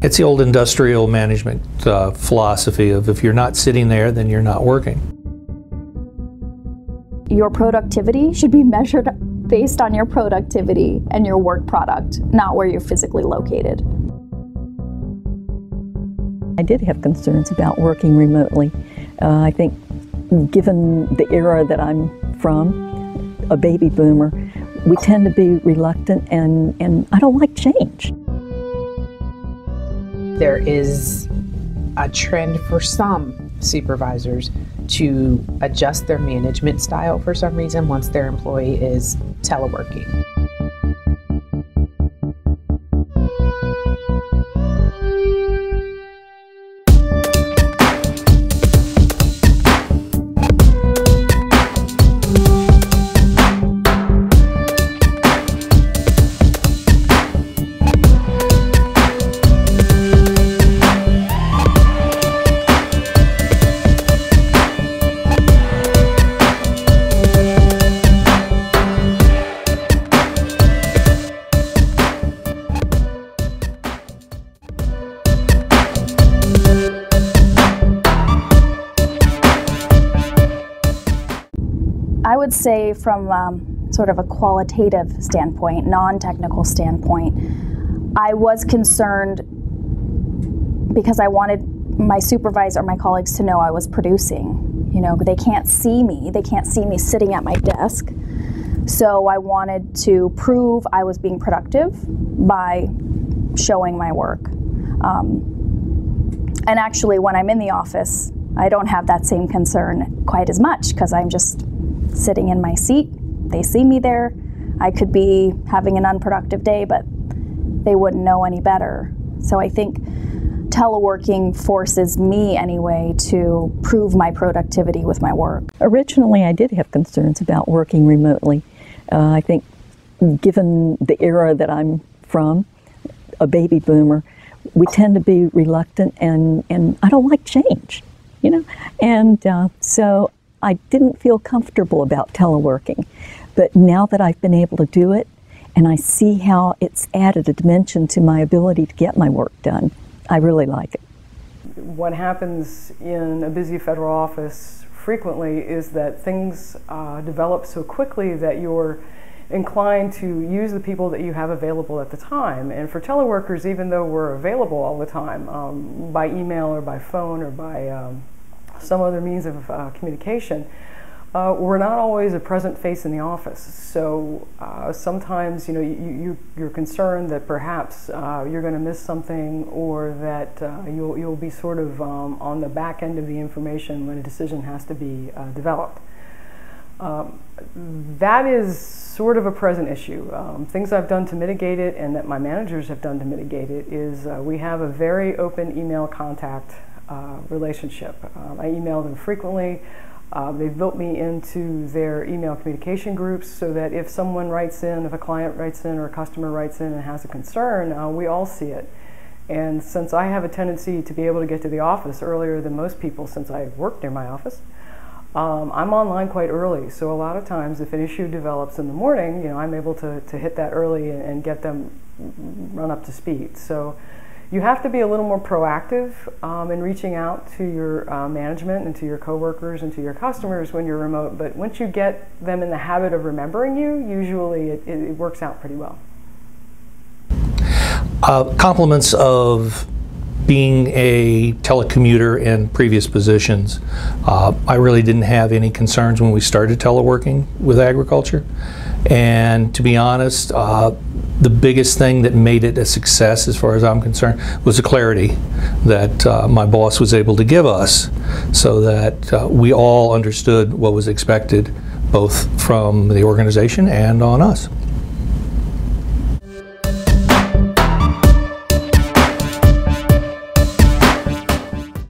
It's the old industrial management philosophy of if you're not sitting there, then you're not working. Your productivity should be measured based on your productivity and your work product, not where you're physically located. I did have concerns about working remotely. I think given the era that I'm from, a baby boomer, we tend to be reluctant and I don't like change. There is a trend for some supervisors to adjust their management style for some reason once their employee is teleworking. I would say from sort of a qualitative standpoint, non-technical standpoint, I was concerned because I wanted my supervisor or my colleagues to know I was producing. You know, they can't see me. They can't see me sitting at my desk. So I wanted to prove I was being productive by showing my work. And actually, when I'm in the office, I don't have that same concern quite as much because I'm just sitting in my seat. They see me there. I could be having an unproductive day, but they wouldn't know any better. So I think teleworking forces me anyway to prove my productivity with my work. Originally, I did have concerns about working remotely. I think given the era that I'm from, a baby boomer, we tend to be reluctant and I don't like change, you know? And so I didn't feel comfortable about teleworking, but now that I've been able to do it and I see how it's added a dimension to my ability to get my work done, I really like it. What happens in a busy federal office frequently is that things develop so quickly that you're inclined to use the people that you have available at the time. And for teleworkers, even though we're available all the time by email or by phone or by some other means of communication, we're not always a present face in the office. So sometimes, you know, you're concerned that perhaps you're going to miss something, or that you'll be sort of on the back end of the information when a decision has to be developed. That is sort of a present issue. Things I've done to mitigate it, and that my managers have done to mitigate it, is we have a very open email contact relationship. I email them frequently. They've built me into their email communication groups so that if someone writes in, if a client writes in or a customer writes in and has a concern, we all see it. And since I have a tendency to be able to get to the office earlier than most people, since I work near my office, I'm online quite early. So a lot of times if an issue develops in the morning, you know, I'm able to hit that early and get them run up to speed. So you have to be a little more proactive in reaching out to your management and to your coworkers and to your customers when you're remote. But once you get them in the habit of remembering you, usually it works out pretty well. Compliments of being a telecommuter in previous positions. I really didn't have any concerns when we started teleworking with agriculture. And to be honest, the biggest thing that made it a success, as far as I'm concerned, was the clarity that my boss was able to give us, so that we all understood what was expected, both from the organization and on us.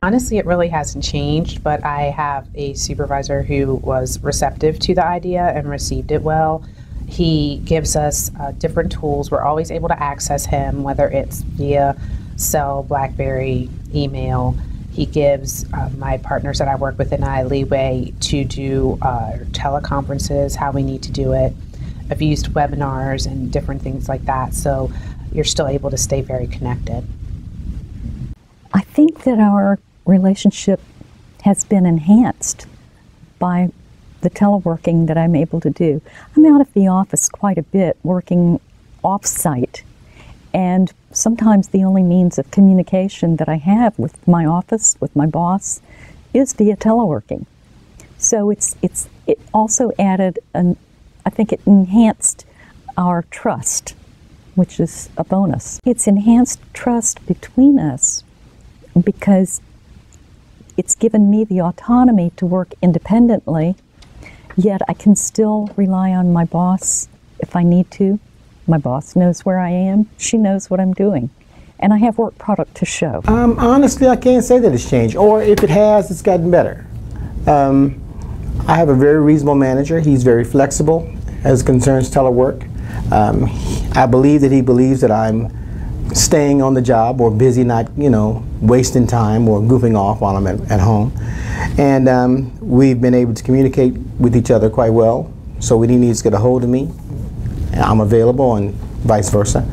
Honestly, it really hasn't changed, but I have a supervisor who was receptive to the idea and received it well. He gives us different tools. We're always able to access him, whether it's via cell, BlackBerry, email. He gives my partners that I work with and I leeway to do teleconferences, how we need to do it. I've used webinars and different things like that, so you're still able to stay very connected. I think that our relationship has been enhanced by the teleworking that I'm able to do. I'm out of the office quite a bit, working off-site, and sometimes the only means of communication that I have with my office, with my boss, is via teleworking. So it also added, I think it enhanced our trust, which is a bonus. It's enhanced trust between us because it's given me the autonomy to work independently, yet I can still rely on my boss if I need to. My boss knows where I am, she knows what I'm doing, and I have work product to show. Honestly, I can't say that it's changed, or if it has, it's gotten better. I have a very reasonable manager. He's very flexible as concerns telework. I believe that he believes that I'm staying on the job or busy, not wasting time or goofing off while I'm at home. And we've been able to communicate with each other quite well. So when he needs to get a hold of me, I'm available, and vice versa.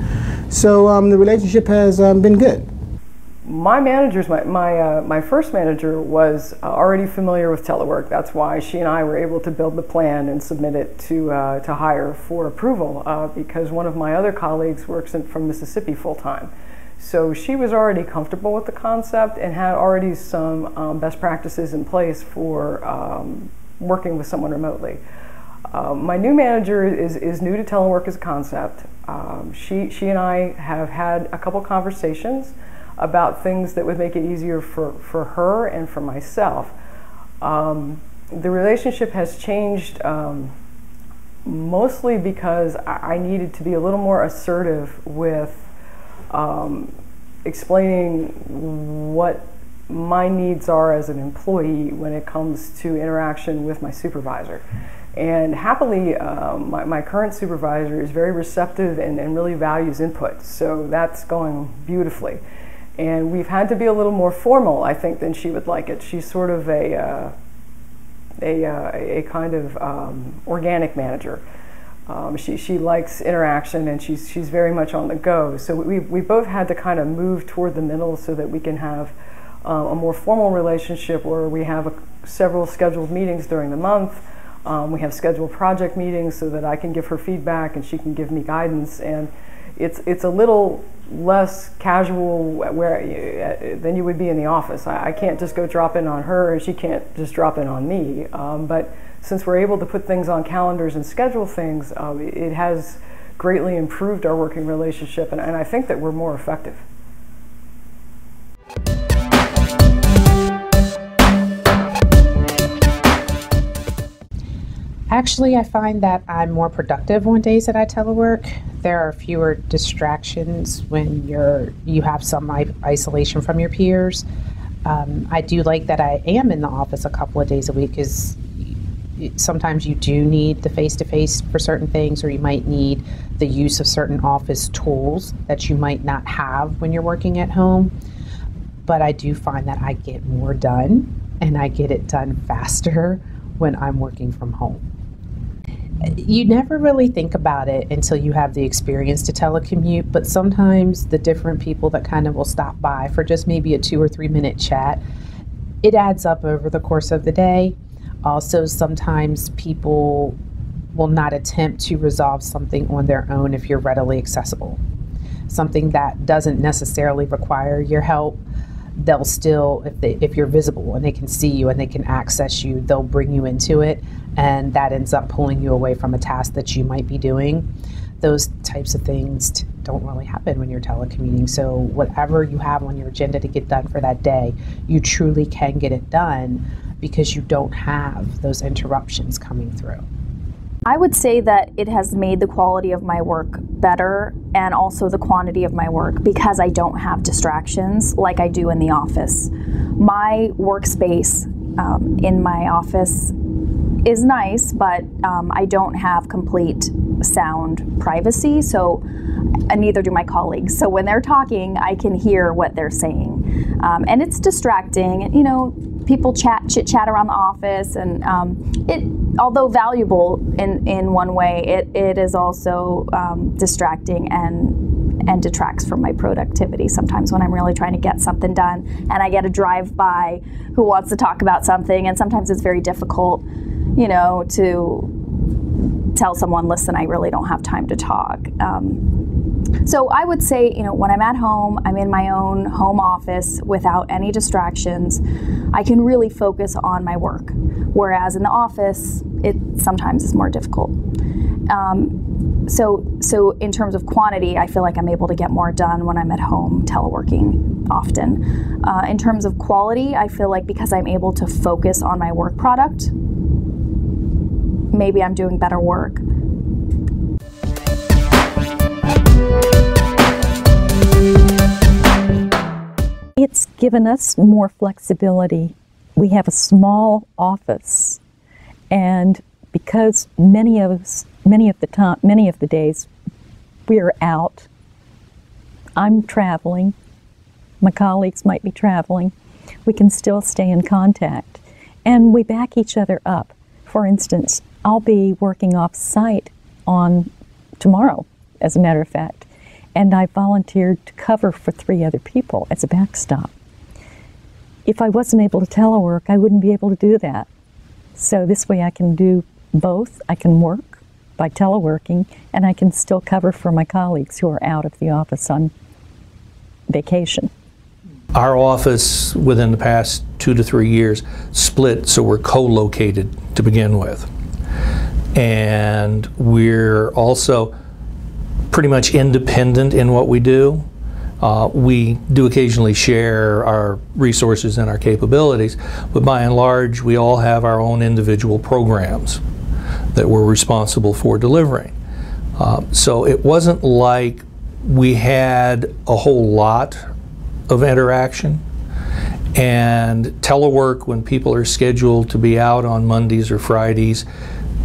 So the relationship has been good. My managers, my first manager was already familiar with telework. That's why she and I were able to build the plan and submit it to hire for approval, because one of my other colleagues works from Mississippi full-time. So she was already comfortable with the concept and had already some best practices in place for working with someone remotely. My new manager is new to telework as a concept. She and I have had a couple conversations about things that would make it easier for her and for myself. The relationship has changed mostly because I needed to be a little more assertive with explaining what my needs are as an employee when it comes to interaction with my supervisor. And happily, my current supervisor is very receptive and really values input, so that's going beautifully. And we've had to be a little more formal, I think, than she would like it. She's sort of a kind of organic manager. She likes interaction, and she's very much on the go. So we both had to kind of move toward the middle so that we can have a more formal relationship where we have several scheduled meetings during the month. We have scheduled project meetings so that I can give her feedback and she can give me guidance. And it's a little less casual than you would be in the office. I can't just go drop in on her, and she can't just drop in on me. But since we're able to put things on calendars and schedule things, it has greatly improved our working relationship, and I think that we're more effective. Actually, I find that I'm more productive on days that I telework. There are fewer distractions when you have some isolation from your peers. I do like that I am in the office a couple of days a week, because sometimes you do need the face-to-face for certain things, or you might need the use of certain office tools that you might not have when you're working at home. But I do find that I get more done, and I get it done faster when I'm working from home. You never really think about it until you have the experience to telecommute, but sometimes the different people that kind of will stop by for just maybe a 2 or 3 minute chat, it adds up over the course of the day. Also, sometimes people will not attempt to resolve something on their own if you're readily accessible. Something that doesn't necessarily require your help, they'll still, if you're visible and they can see you and they can access you, they'll bring you into it, and that ends up pulling you away from a task that you might be doing. Those types of things don't really happen when you're telecommuting. So whatever you have on your agenda to get done for that day, you truly can get it done because you don't have those interruptions coming through. I would say that it has made the quality of my work better and also the quantity of my work because I don't have distractions like I do in the office. My workspace in my office is nice, but I don't have complete sound privacy, and neither do my colleagues. So when they're talking, I can hear what they're saying. And it's distracting. You know, people chit-chat around the office, and although valuable in one way, it is also distracting and detracts from my productivity sometimes when I'm really trying to get something done and I get a drive-by who wants to talk about something, and sometimes it's very difficult, you know, to tell someone, listen, I really don't have time to talk. So I would say, you know, when I'm at home, I'm in my own home office without any distractions, I can really focus on my work. Whereas in the office, it sometimes is more difficult. So in terms of quantity, I feel like I'm able to get more done when I'm at home teleworking often. In terms of quality, I feel like because I'm able to focus on my work product, maybe I'm doing better work. It's given us more flexibility. We have a small office, and because many of the days we're out, I'm traveling, my colleagues might be traveling, we can still stay in contact, and we back each other up. For instance, I'll be working off-site on tomorrow, as a matter of fact, and I volunteered to cover for 3 other people as a backstop. If I wasn't able to telework, I wouldn't be able to do that. So this way I can do both. I can work by teleworking, and I can still cover for my colleagues who are out of the office on vacation. Our office, within the past 2 to 3 years, split, so we're co-located to begin with. And we're also pretty much independent in what we do. We do occasionally share our resources and our capabilities, but by and large, we all have our own individual programs that we're responsible for delivering. So it wasn't like we had a whole lot of interaction. And telework, when people are scheduled to be out on Mondays or Fridays,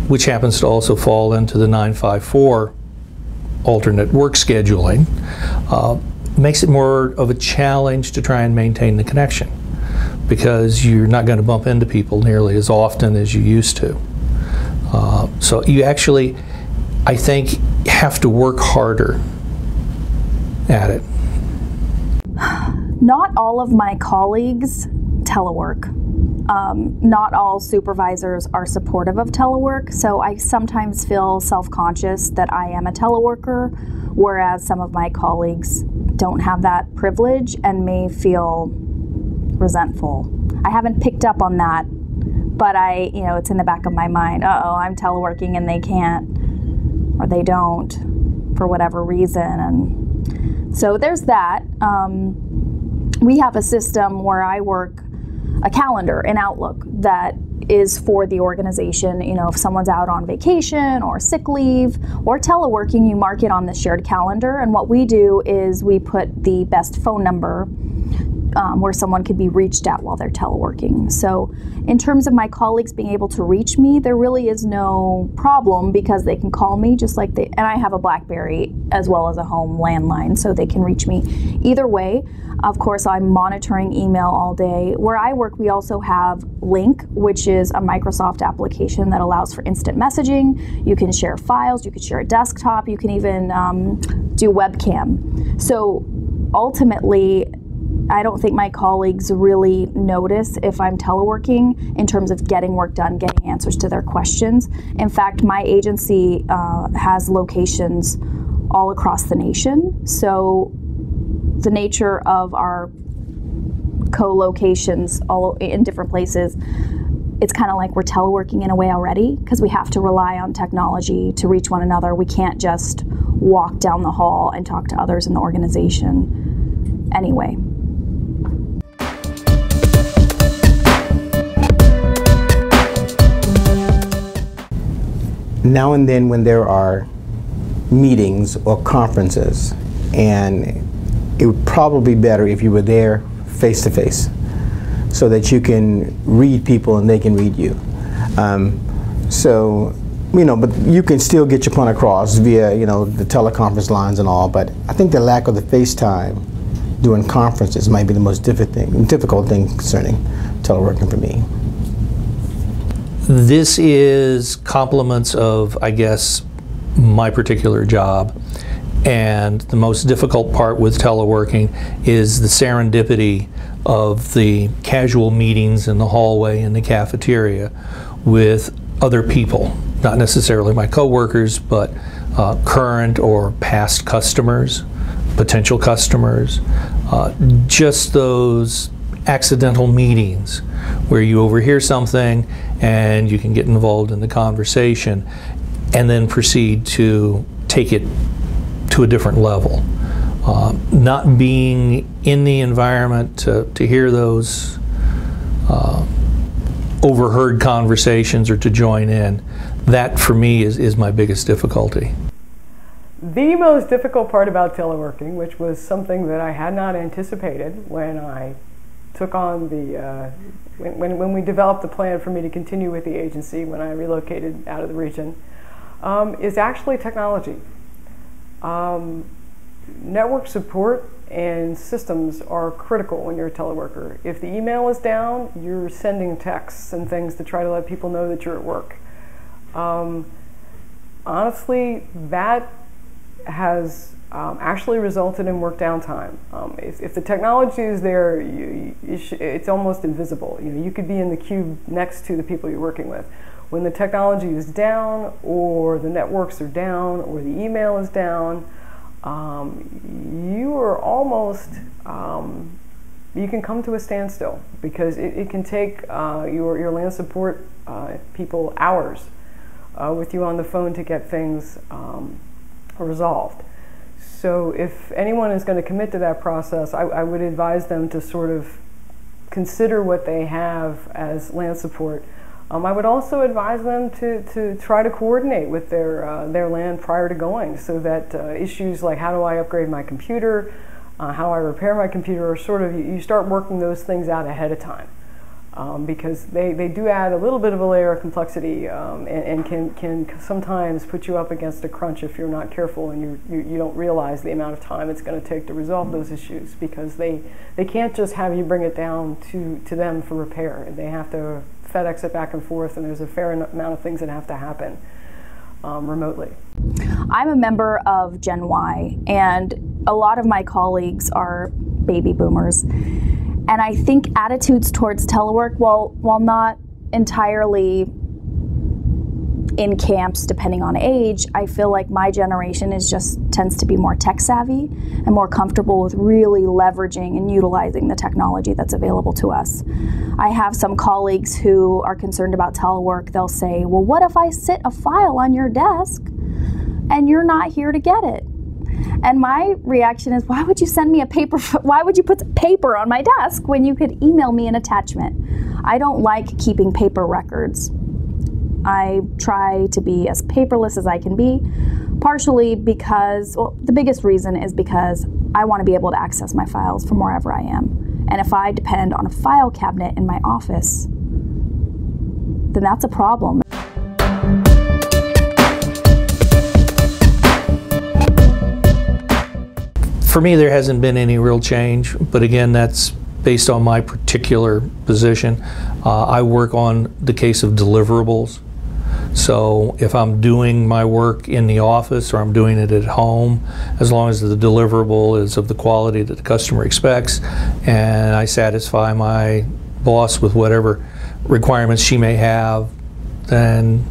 which happens to also fall into the 954 alternate work scheduling, makes it more of a challenge to try and maintain the connection, because you're not going to bump into people nearly as often as you used to. So you actually, I think, have to work harder at it. Not all of my colleagues telework. Not all supervisors are supportive of telework, so I sometimes feel self-conscious that I am a teleworker, whereas some of my colleagues don't have that privilege and may feel resentful. I haven't picked up on that, but it's in the back of my mind. Uh-oh, I'm teleworking and they can't, or they don't, for whatever reason. And so there's that. We have a system where I work a calendar in Outlook that is for the organization. You know, if someone's out on vacation or sick leave or teleworking, you mark it on the shared calendar. And what we do is we put the best phone number where someone could be reached at while they're teleworking. So in terms of my colleagues being able to reach me, there really is no problem, because they can call me just like and I have a BlackBerry as well as a home landline, so they can reach me either way. Of course, I'm monitoring email all day. Where I work, we also have Link, which is a Microsoft application that allows for instant messaging. You can share files, you can share a desktop, you can even do webcam. So ultimately, I don't think my colleagues really notice if I'm teleworking in terms of getting work done, getting answers to their questions. In fact, my agency has locations all across the nation. So the nature of our co-locations all in different places, it's kind of like we're teleworking in a way already, because we have to rely on technology to reach one another. We can't just walk down the hall and talk to others in the organization anyway. now and then when there are meetings or conferences, and it would probably be better if you were there face to face, so that you can read people and they can read you. So, you know, but you can still get your point across via, you know, the teleconference lines and all, but I think the lack of the FaceTime during conferences might be the most difficult thing concerning teleworking for me. This is compliments of, I guess, my particular job. And the most difficult part with teleworking is the serendipity of the casual meetings in the hallway, in the cafeteria, with other people. Not necessarily my coworkers, but current or past customers, potential customers. Just those accidental meetings where you overhear something and you can get involved in the conversation and then proceed to take it to a different level. Not being in the environment to hear those overheard conversations or to join in, that for me is my biggest difficulty. The most difficult part about teleworking, which was something that I had not anticipated when I took on the, when we developed the plan for me to continue with the agency when I relocated out of the region, is actually technology. Network support and systems are critical when you're a teleworker. If the email is down, you're sending texts and things to try to let people know that you're at work. Honestly, that has actually resulted in work downtime. If the technology is there, it's almost invisible. You know, you could be in the queue next to the people you're working with. When the technology is down, or the networks are down, or the email is down, you are almost, you can come to a standstill, because it can take your land support people hours with you on the phone to get things resolved. So if anyone is going to commit to that process, I would advise them to sort of consider what they have as land support. I would also advise them to try to coordinate with their land prior to going, so that issues like how do I upgrade my computer, how I repair my computer, are sort of, you start working those things out ahead of time, because they do add a little bit of a layer of complexity, and can sometimes put you up against a crunch if you're not careful and you don't realize the amount of time it's going to take to resolve those issues, because they can't just have you bring it down to them for repair. They have to FedEx it back and forth, and there's a fair amount of things that have to happen remotely. I'm a member of Gen Y, and a lot of my colleagues are baby boomers. And I think attitudes towards telework, while not entirely in camps depending on age, I feel like my generation tends to be more tech savvy and more comfortable with really leveraging and utilizing the technology that's available to us. I have some colleagues who are concerned about telework. They'll say, well, what if I sit a file on your desk and you're not here to get it? And my reaction is, why would you send me a paper? Why would you put paper on my desk when you could email me an attachment? I don't like keeping paper records. I try to be as paperless as I can be, partially because, well, the biggest reason is because I want to be able to access my files from wherever I am. And if I depend on a file cabinet in my office, then that's a problem. For me, there hasn't been any real change, but again, that's based on my particular position. I work on the case of deliverables. So if I'm doing my work in the office or I'm doing it at home, as long as the deliverable is of the quality that the customer expects and I satisfy my boss with whatever requirements she may have, then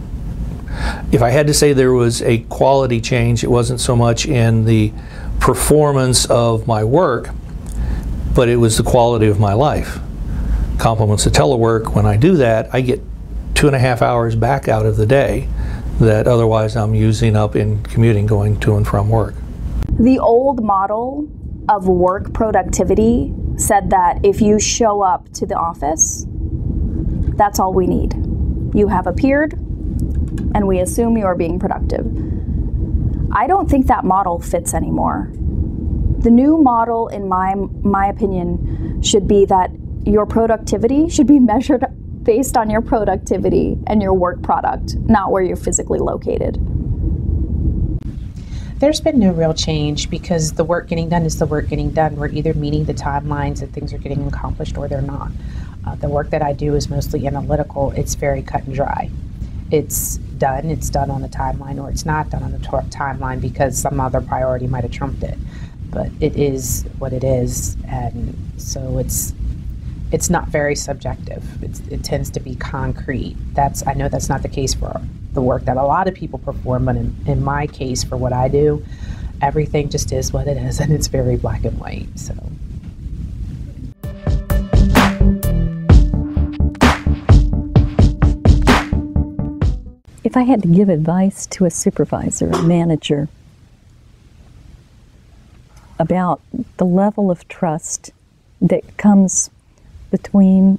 if I had to say there was a quality change, it wasn't so much in the performance of my work, but it was the quality of my life. Compliments of telework, when I do that, I get 2.5 hours back out of the day that otherwise I'm using up in commuting, going to and from work. The old model of work productivity said that if you show up to the office, that's all we need. You have appeared and we assume you are being productive. I don't think that model fits anymore. The new model, in my opinion, should be that your productivity should be measured based on your productivity and your work product, not where you're physically located. There's been no real change because the work getting done is the work getting done. We're either meeting the timelines and things are getting accomplished or they're not. The work that I do is mostly analytical. It's very cut and dry. It's done on a timeline, or it's not done on a timeline because some other priority might have trumped it. But it is what it is, and so it's not very subjective. It tends to be concrete. I know that's not the case for the work that a lot of people perform, but in my case, for what I do, everything just is what it is, and it's very black and white. So. If I had to give advice to a supervisor, a manager, about the level of trust that comes between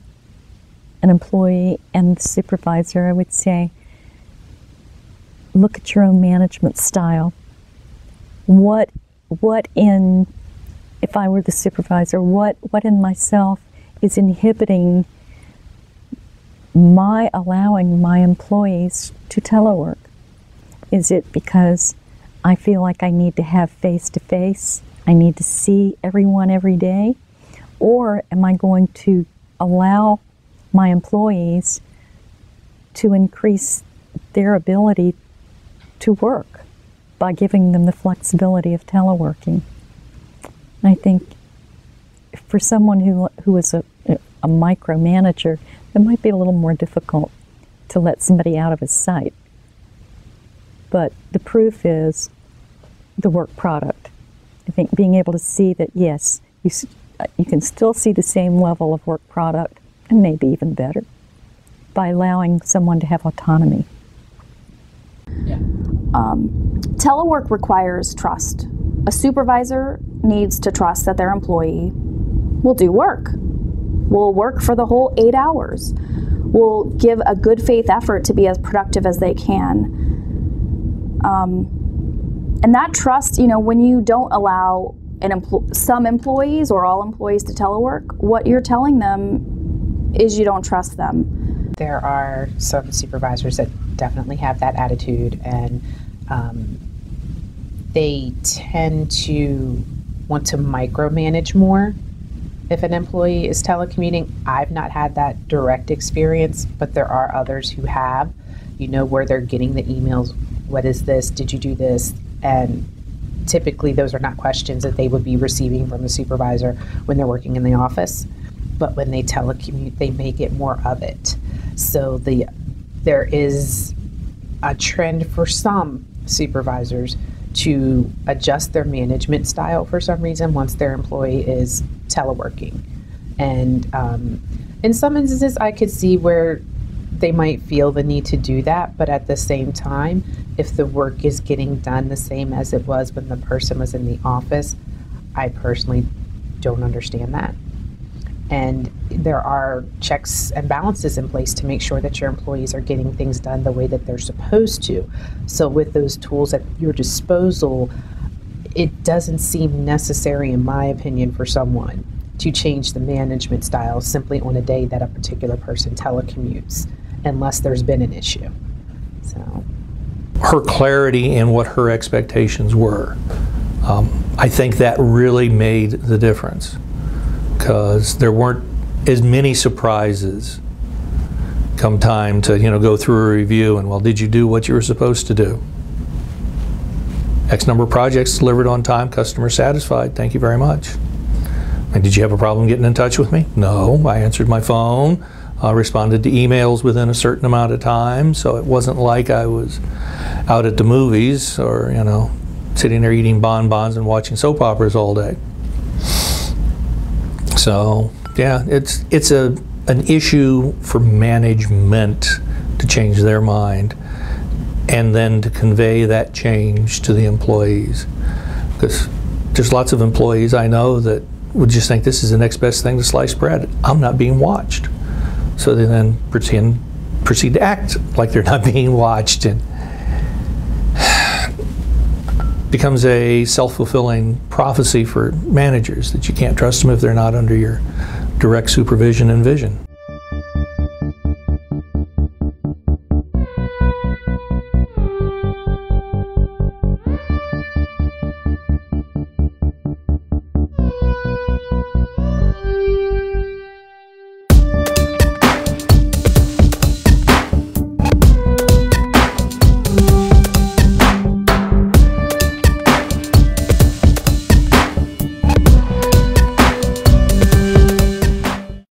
an employee and the supervisor, I would say, look at your own management style. If I were the supervisor, what in myself is inhibiting my allowing my employees to telework? Is it because I feel like I need to have face-to-face? I need to see everyone every day? Or am I going to allow my employees to increase their ability to work by giving them the flexibility of teleworking? I think for someone who is a micromanager, it might be a little more difficult to let somebody out of his sight. But the proof is the work product. I think being able to see that, yes, you can still see the same level of work product, and maybe even better, by allowing someone to have autonomy. Yeah. Telework requires trust. A supervisor needs to trust that their employee will do work, will work for the whole 8 hours, will give a good faith effort to be as productive as they can. And that trust, when you don't allow some employees or all employees to telework, what you're telling them is you don't trust them. There are some supervisors that definitely have that attitude, and they tend to want to micromanage more if an employee is telecommuting. I've not had that direct experience, but there are others who have, where they're getting the emails, what is this, did you do this? And typically those are not questions that they would be receiving from a supervisor when they're working in the office, but when they telecommute, they make it more of it. So there is a trend for some supervisors to adjust their management style for some reason once their employee is teleworking. And in some instances, I could see where they might feel the need to do that, but at the same time, if the work is getting done the same as it was when the person was in the office, I personally don't understand that. And there are checks and balances in place to make sure that your employees are getting things done the way that they're supposed to. So with those tools at your disposal, it doesn't seem necessary, in my opinion, for someone to change the management style simply on a day that a particular person telecommutes, unless there's been an issue. So, her clarity in what her expectations were, I think that really made the difference, because there weren't as many surprises come time to go through a review and, well, did you do what you were supposed to do? X number of projects delivered on time, customer satisfied, thank you very much. And did you have a problem getting in touch with me? No, I answered my phone, responded to emails within a certain amount of time, so it wasn't like I was out at the movies or, sitting there eating bonbons and watching soap operas all day. So, yeah, it's an issue for management to change their mind and then to convey that change to the employees. Because there's lots of employees I know that would just think this is the next best thing to sliced bread. I'm not being watched. So they then pretend proceed to act like they're not being watched, and becomes a self-fulfilling prophecy for managers that you can't trust them if they're not under your direct supervision and vision.